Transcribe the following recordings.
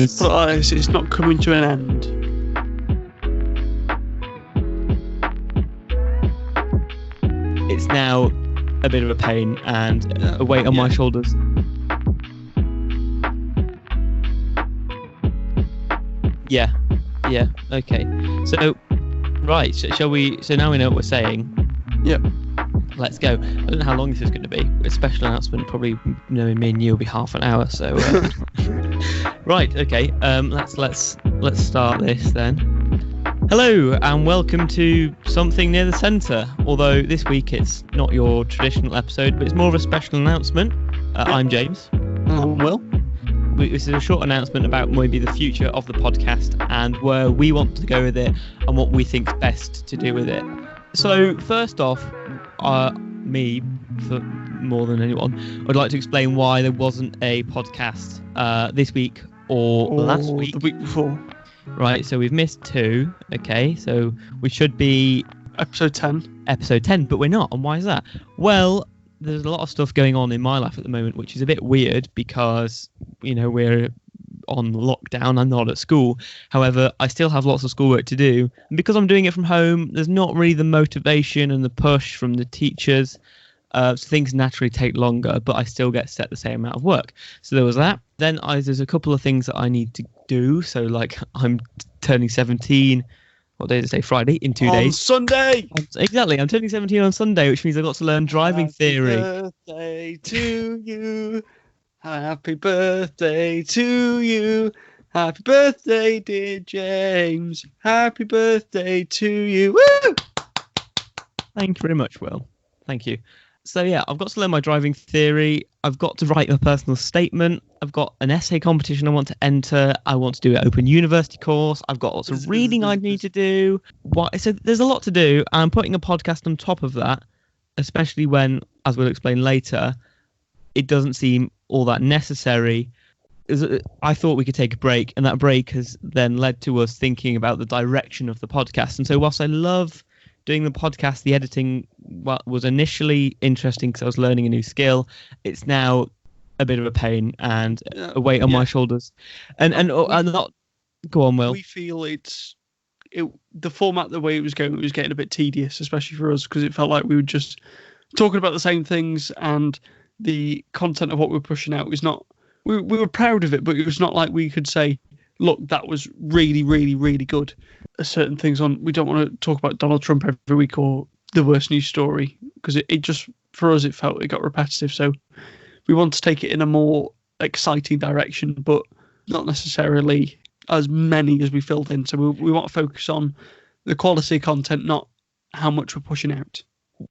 just put it like this, it's not coming to an end. It's now a bit of a pain and a weight on my shoulders. Yeah, okay. So, right, shall we... So now we know what we're saying. Yep. Let's go. I don't know how long this is going to be. A special announcement, probably knowing me and you, will be half an hour. So, right, okay. Let's start this then. Hello and welcome to Something Near the Centre. Although this week it's not your traditional episode, but it's more of a special announcement. I'm James. Will. This is a short announcement about maybe the future of the podcast and where we want to go with it and what we think's best to do with it. So first off, me, for more than anyone, I'd like to explain why there wasn't a podcast this week or last week. The week before. Right, so we've missed 2. Okay, so we should be... Episode 10, but we're not. And why is that? Well, there's a lot of stuff going on in my life at the moment, which is a bit weird because, we're on lockdown. I'm not at school. However, I still have lots of schoolwork to do. And because I'm doing it from home, there's not really the motivation and the push from the teachers. So things naturally take longer, but I still get set the same amount of work. So there was that. Then there's a couple of things that I need to do. So like I'm turning 17. What day did it say? Friday in 2 days. On Sunday. Exactly. I'm turning 17 on Sunday, which means I've got to learn driving theory. Happy birthday to you. Happy birthday to you. Happy birthday, dear James. Happy birthday to you. Woo! Thank you very much, Will. Thank you. So yeah, I've got to learn my driving theory. I've got to write a personal statement. I've got an essay competition I want to enter. I want to do an open university course. I've got lots of reading I need to do. So there's a lot to do. I'm putting a podcast on top of that, especially when, as we'll explain later, it doesn't seem all that necessary. I thought we could take a break, and that break has then led to us thinking about the direction of the podcast. And so whilst I love doing the podcast, the editing was initially interesting because I was learning a new skill. It's now a bit of a pain and a weight on my shoulders. And not... Go on, Will. We feel the format, the way it was getting a bit tedious, especially for us, because it felt like we were just talking about the same things, and the content of what we were pushing out was not... We were proud of it, but it was not like we could say, look, that was really, really, really good. Certain things on... We don't want to talk about Donald Trump every week or the worst news story, because it just, for us, it got repetitive. So we want to take it in a more exciting direction, but not necessarily as many as we filled in. So we want to focus on the quality of content, not how much we're pushing out.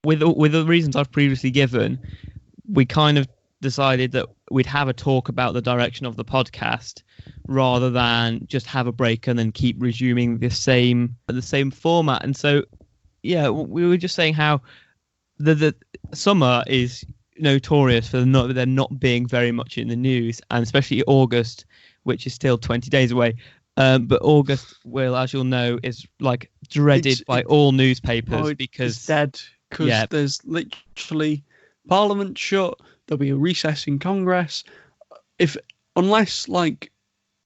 With the reasons I've previously given, we kind of decided that we'd have a talk about the direction of the podcast rather than just have a break and then keep resuming the same format. And so, yeah, we were just saying how the summer is notorious for there not being very much in the news, and especially August, which is still 20 days away. But August, Will, as you'll know, is like dreaded by all newspapers because it's dead. Because there's literally Parliament shut. There'll be a recess in Congress. Unless like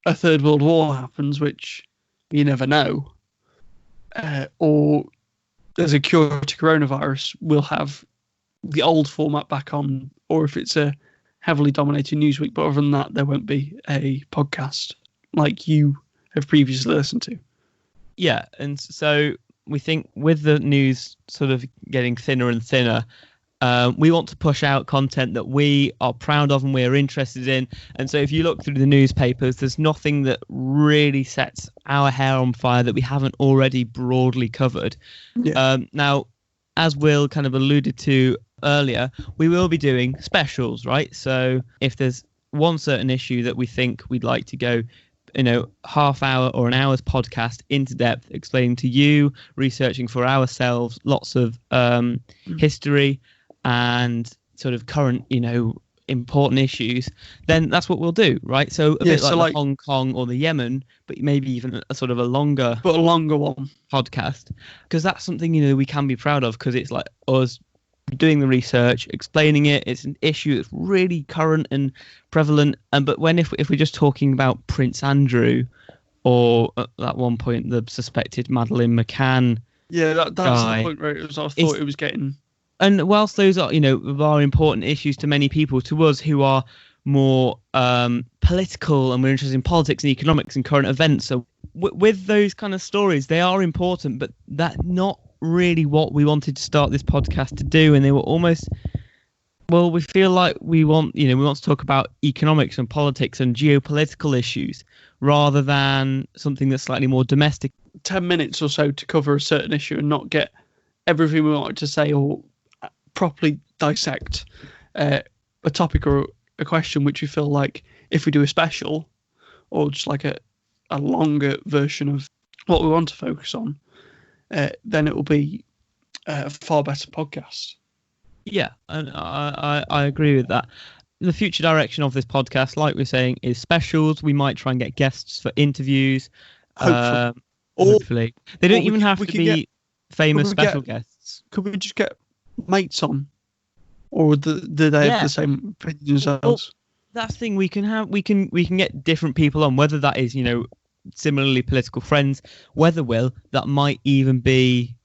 a third world war happens, which you never know, or there's a cure to coronavirus, we'll have the old format back on, or if it's a heavily dominated news week. But other than that, there won't be a podcast like you have previously listened to. Yeah, and so we think with the news sort of getting thinner and thinner, we want to push out content that we are proud of and we're interested in. And so if you look through the newspapers, there's nothing that really sets our hair on fire that we haven't already broadly covered. Yeah. Now, as Will kind of alluded to earlier, we will be doing specials, right? So if there's one certain issue that we think we'd like to go, half hour or an hour's podcast into depth, explaining to you, researching for ourselves, lots of history and sort of current, important issues, then that's what we'll do, right? So a bit like Hong Kong or the Yemen, but maybe even a sort of a longer one podcast, because that's something, we can be proud of, because it's like us doing the research, explaining it. It's an issue that's really current and prevalent. But if we're just talking about Prince Andrew, or at that one point the suspected Madeleine McCann, that's guy, the point where I thought it was getting. And whilst those are important issues to many people, to us who are more political and we're interested in politics and economics and current events, so with those kind of stories, they are important, but that's not really what we wanted to start this podcast to do. And they were almost, well, we feel like we want to talk about economics and politics and geopolitical issues rather than something that's slightly more domestic. 10 minutes or so to cover a certain issue and not get everything we wanted to say or properly dissect a topic or a question, which we feel like if we do a special or just like a longer version of what we want to focus on, then it will be a far better podcast. Yeah, and I agree with that. The future direction of this podcast, like we're saying, is specials. We might try and get guests for interviews. Hopefully. They don't even have to be famous special guests. Could we just get mates on? Or do they have the same opinions as us? That's the thing. We can get different people on, whether that is, similarly political friends, whether that might even be,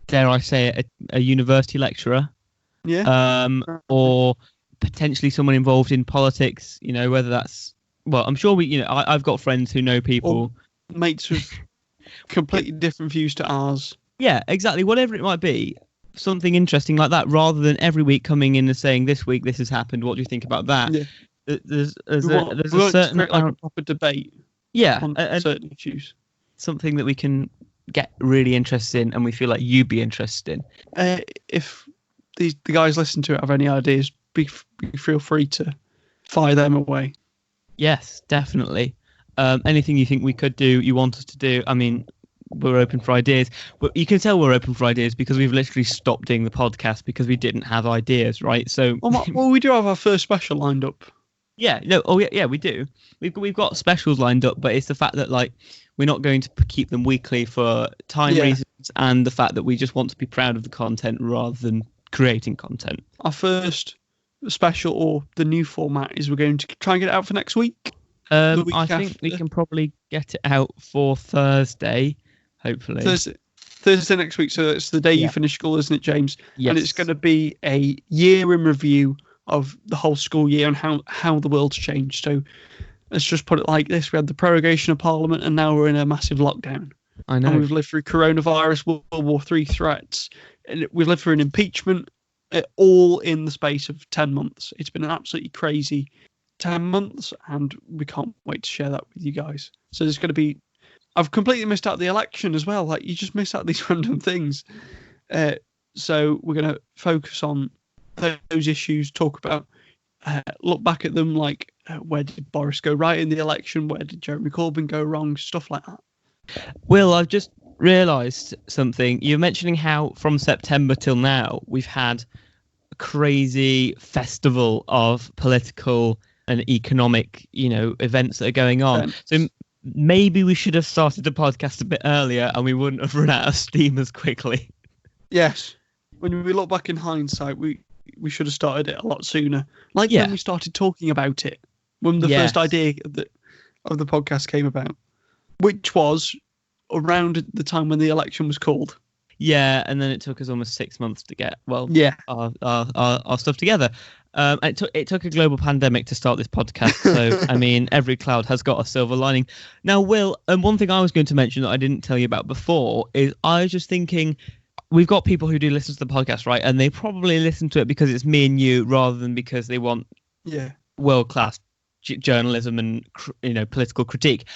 dare I say it, a university lecturer. Yeah. Or potentially someone involved in politics, whether that's, well, I'm sure I've got friends who know people. Or mates with completely different views to ours. Yeah, exactly. Whatever it might be, something interesting like that, rather than every week coming in and saying, this week this has happened, what do you think about that? Yeah. There's a certain like a proper debate. Yeah, on certain issues. Something that we can get really interested in, and we feel like you'd be interested in. If the guys listen to it have any ideas, feel free to fire them away. Yes, definitely. Anything you think we could do, you want us to do, I mean, we're open for ideas. But you can tell we're open for ideas because we've literally stopped doing the podcast because we didn't have ideas, right? So well, we do have our first special lined up. Yeah, no, we do. We've got specials lined up, but it's the fact that we're not going to keep them weekly for time reasons, and the fact that we just want to be proud of the content rather than creating content. Our first special, or the new format, is we're going to try and get it out for next week. I think we can probably get it out for Thursday, hopefully. Thursday next week, so it's the day you finish school, isn't it, James? Yes. And it's going to be a year in review of the whole school year and how the world's changed. So let's just put it like this. We had the prorogation of Parliament and now we're in a massive lockdown. I know. And we've lived through coronavirus, World War III threats, and we've lived through an impeachment, all in the space of 10 months. It's been an absolutely crazy 10 months and we can't wait to share that with you guys. So there's going to be... I've completely missed out the election as well. You just miss out these random things. So we're going to focus on those issues, talk about, look back at them, where did Boris go right in the election, where did Jeremy Corbyn go wrong, stuff like that. Will, I've just realised something. You're mentioning how from September till now we've had a crazy festival of political and economic, events that are going on. So maybe we should have started the podcast a bit earlier and we wouldn't have run out of steam as quickly. Yes. When we look back in hindsight, we should have started it a lot sooner. When we started talking about it, when the first idea of the podcast came about, which was around the time when the election was called. Yeah, and then it took us almost 6 months to get our stuff together. It took a global pandemic to start this podcast. So I mean, every cloud has got a silver lining. Now, Will, and one thing I was going to mention that I didn't tell you about before is I was just thinking, we've got people who do listen to the podcast, right? And they probably listen to it because it's me and you rather than because they want world-class journalism and political critique.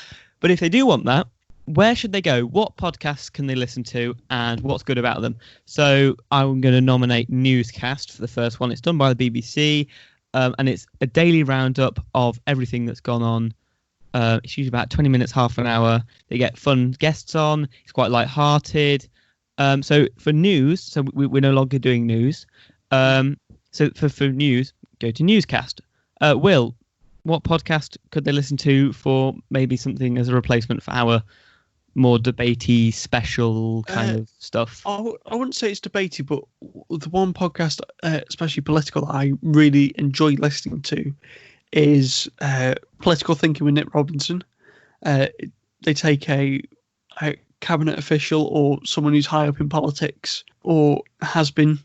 But if they do want that, where should they go? What podcasts can they listen to and what's good about them? So I'm going to nominate Newscast for the first one. It's done by the BBC and it's a daily roundup of everything that's gone on. It's usually about 20 minutes, half an hour. They get fun guests on. It's quite light-hearted. So for news, so we're no longer doing news. So for news, go to Newscast. Will, what podcast could they listen to for maybe something as a replacement for our more debatey, special kind of stuff? I wouldn't say it's debatey, but the one podcast, especially political, that I really enjoy listening to is Political Thinking with Nick Robinson. They take a cabinet official or someone who's high up in politics or has been,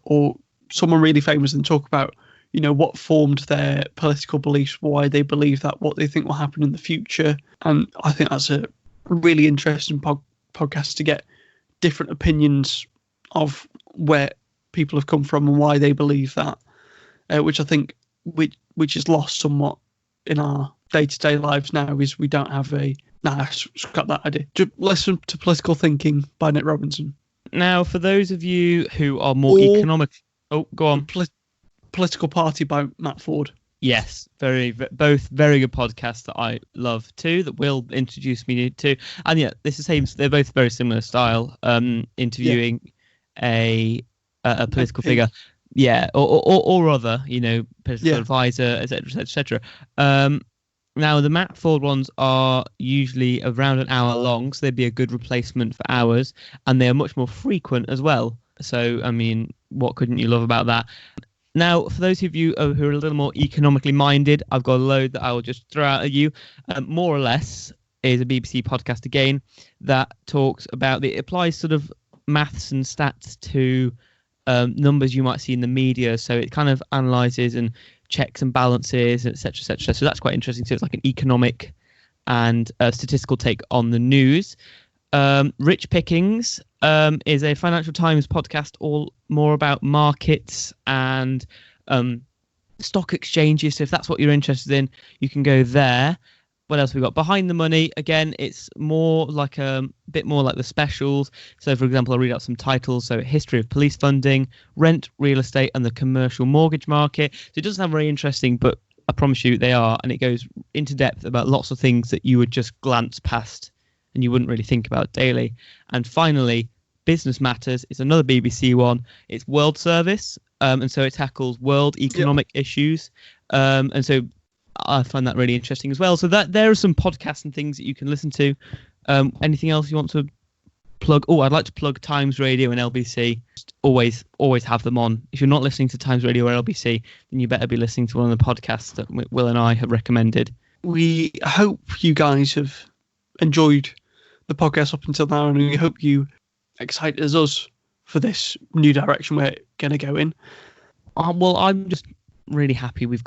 or someone really famous, and talk about, what formed their political beliefs, why they believe that, what they think will happen in the future. And I think that's a really interesting podcast to get different opinions of where people have come from and why they believe that, which I think which is lost somewhat in our day-to-day lives now, is we don't have scrap that idea. Just listen to Political Thinking by Nick Robinson. Now, for those of you who are more economic... Oh, go on. Political Party by Matt Ford. Yes, both very good podcasts that I love too, that Will introduced me to. And yeah, they're both very similar style, interviewing a political figure. Yeah, or other, political advisor, etc., etc. Now, the Matt Ford ones are usually around an hour long, so they'd be a good replacement for ours, and they are much more frequent as well. So, I mean, what couldn't you love about that? Now, for those of you who are a little more economically minded, I've got a load that I will just throw out at you. More or Less is a BBC podcast again that talks about, it applies sort of maths and stats to numbers you might see in the media. So it kind of analyses and checks and balances, etc., etc. So that's quite interesting. So it's like an economic and statistical take on the news. Rich Pickings is a Financial Times podcast, all more about markets and stock exchanges. So if that's what you're interested in, you can go there. What else have we got? Behind the Money, again, it's more like a bit more like the specials. So, for example, I'll read out some titles. So, History of Police Funding, Rent, Real Estate, and the Commercial Mortgage Market. So it doesn't sound very interesting, but I promise you they are. And it goes into depth about lots of things that you would just glance past and you wouldn't really think about daily. And finally, Business Matters is another BBC one. It's World Service, and so it tackles world economic issues. And so I find that really interesting as well. So that there are some podcasts and things that you can listen to. Anything else you want to plug? Oh, I'd like to plug Times Radio and LBC. Just always have them on. If you're not listening to Times Radio or LBC, then you better be listening to one of the podcasts that Will and I have recommended. We hope you guys have enjoyed the podcast up until now, and we hope you excited as us for this new direction we're going to go in. Well, I'm just really happy we've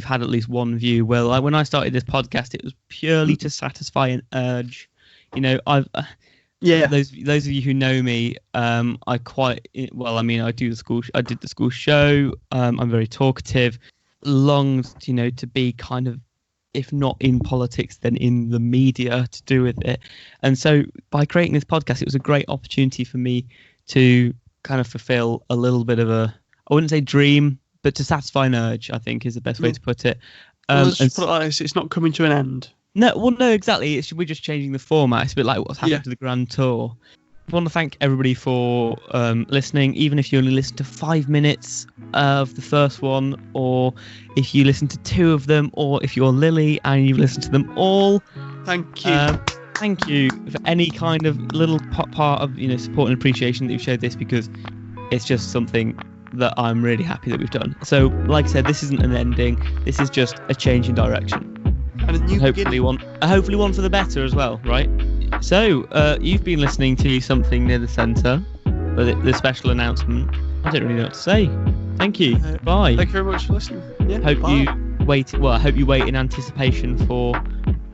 had at least one view. Well, when I started this podcast, it was purely to satisfy an urge. Those of you who know me, I did the school show. I'm very talkative, longed to be kind of, if not in politics, then in the media to do with it. And so by creating this podcast, it was a great opportunity for me to kind of fulfill a little bit of I wouldn't say dream, but to satisfy an urge, I think, is the best way to put it. Let's just put it like this, it's not coming to an end. No, exactly. We're just changing the format. It's a bit like what's happened to the Grand Tour. I want to thank everybody for listening, even if you only listen to 5 minutes of the first one, or if you listen to 2 of them, or if you're Lily and you've listened to them all. Thank you. Thank you for any kind of little part of support and appreciation that you've showed this, because it's just something that I'm really happy that we've done. So, like I said, this isn't an ending. This is just a change in direction. And a new hopefully one for the better as well, right? So, you've been listening to Something Near the Centre, the special announcement. I don't really know what to say. Thank you. Bye. Thank you very much for listening. Yeah, I hope you wait in anticipation for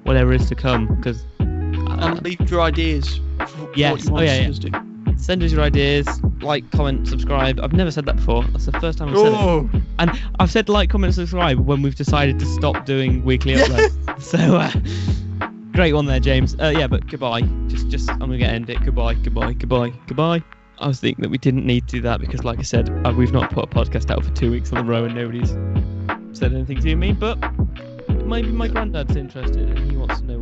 whatever is to come, because and leave your ideas for what you want us to do. Send us your ideas, like, comment, subscribe. I've never said that before. That's the first time I've said it. And I've said like, comment, subscribe when we've decided to stop doing weekly uploads. So, great one there, James. But goodbye. Just I'm going to end it. Goodbye. I was thinking that we didn't need to do that because, like I said, we've not put a podcast out for 2 weeks in a row and nobody's said anything to me. But maybe my granddad's interested and he wants to know